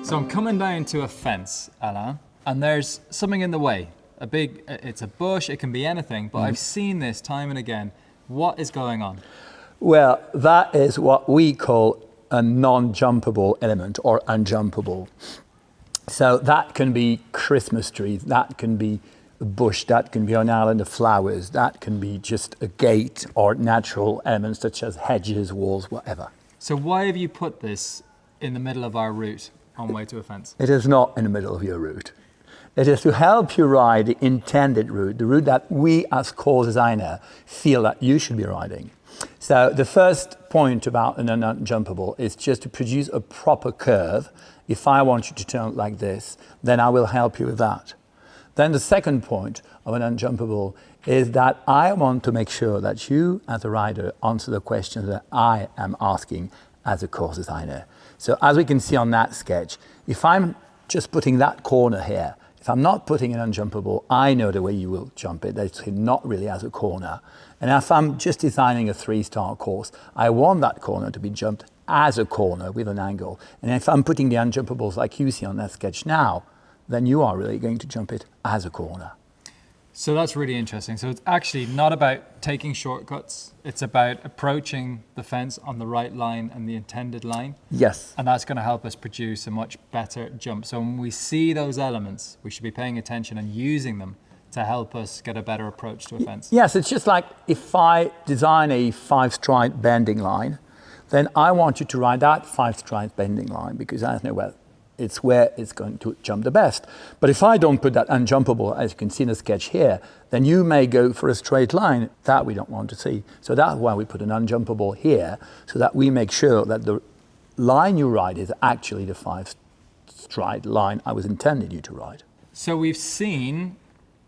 So I'm coming down to a fence, Alain, and there's something in the way. It's a bush, it can be anything, but I've seen this time and again. What is going on? Well, that is what we call a non-jumpable element or unjumpable. So that can be Christmas trees, that can be a bush, that can be an island of flowers, that can be just a gate or natural elements such as hedges, walls, whatever. So why have you put this in the middle of our route on way to a fence? It is not in the middle of your route. It is to help you ride the intended route, the route that we as course designer feel that you should be riding. So the first point about an unjumpable is just to produce a proper curve. If I want you to turn like this, then I will help you with that. Then the second point of an unjumpable is that I want to make sure that you as a rider answer the questions that I am asking as a course designer. So as we can see on that sketch, if I'm just putting that corner here, if I'm not putting an unjumpable, I know the way you will jump it. That's not really as a corner. And if I'm just designing a 3-star course, I want that corner to be jumped as a corner with an angle. And if I'm putting the unjumpables like you see on that sketch now, then you are really going to jump it as a corner. So that's really interesting. So it's actually not about taking shortcuts. It's about approaching the fence on the right line and the intended line. Yes. And that's going to help us produce a much better jump. So when we see those elements, we should be paying attention and using them to help us get a better approach to a fence. Yes, it's just like if I design a 5-stripe bending line, then I want you to ride that 5-stripe bending line because I know where it's going to jump the best. But if I don't put that unjumpable, as you can see in the sketch here, then you may go for a straight line. That we don't want to see. So that's why we put an unjumpable here, so that we make sure that the line you ride is actually the 5-stripe line I was intended you to ride. So we've seen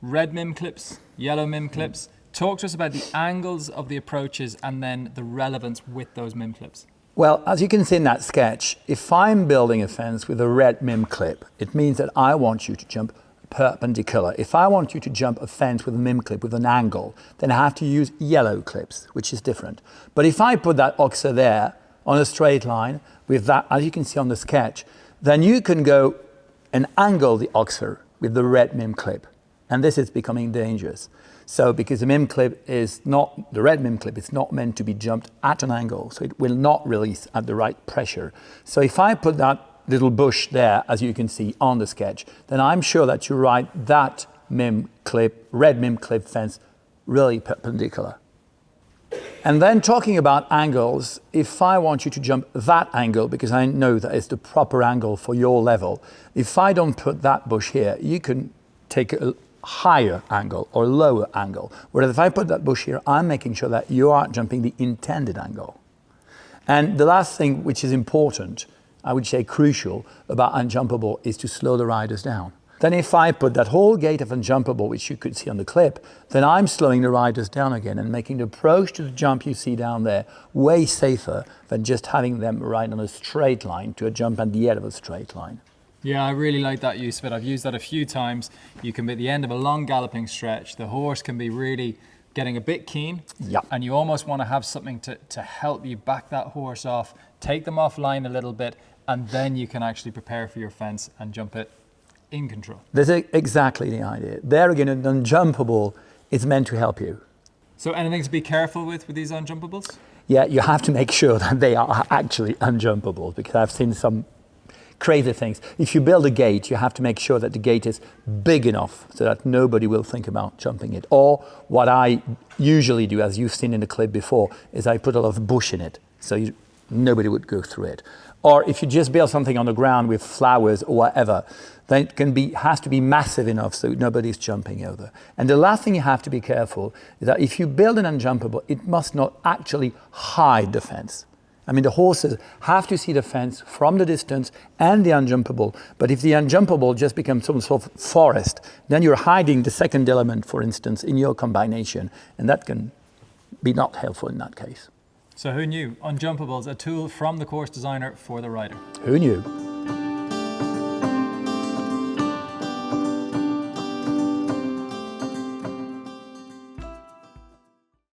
red mim clips, yellow mim clips. Talk to us about the angles of the approaches and then the relevance with those mim clips. Well, as you can see in that sketch, if I'm building a fence with a red mim clip, it means that I want you to jump perpendicular. If I want you to jump a fence with a mim clip with an angle, then I have to use yellow clips, which is different. But if I put that oxer there on a straight line with that, as you can see on the sketch, then you can go and angle the oxer with the red mim clip. And this is becoming dangerous. So because the mim clip is not, the red mim clip is not meant to be jumped at an angle, so it will not release at the right pressure. So if I put that little bush there, as you can see on the sketch, then I'm sure that you ride that mim clip, red mim clip fence really perpendicular. And then talking about angles, if I want you to jump that angle, because I know that it's the proper angle for your level, if I don't put that bush here, you can take a higher angle or lower angle. Whereas if I put that bush here, I'm making sure that you are jumping the intended angle. And the last thing which is important, I would say crucial, about unjumpable is to slow the riders down. Then if I put that whole gate of unjumpable, which you could see on the clip, then I'm slowing the riders down again and making the approach to the jump you see down there way safer than just having them ride on a straight line to a jump at the end of a straight line. Yeah, I really like that use of it. I've used that a few times. You can be at the end of a long galloping stretch. The horse can be really getting a bit keen. Yeah. And you almost want to have something to help you back that horse off, take them offline a little bit, and then you can actually prepare for your fence and jump it in control. That's exactly the idea. There again, an unjumpable is meant to help you. So anything to be careful with these unjumpables? Yeah, you have to make sure that they are actually unjumpable, because I've seen some crazy things. If you build a gate, you have to make sure that the gate is big enough so that nobody will think about jumping it. Or what I usually do, as you've seen in the clip before, is I put a lot of bush in it so nobody would go through it. Or if you just build something on the ground with flowers or whatever, then it has to be massive enough so nobody's jumping over. And the last thing you have to be careful is that if you build an unjumpable, it must not actually hide the fence. I mean, the horses have to see the fence from the distance and the unjumpable. But if the unjumpable just becomes some sort of forest, then you're hiding the second element, for instance, in your combination. And that can be not helpful in that case. So who knew? Unjumpables, a tool from the course designer for the rider. Who knew?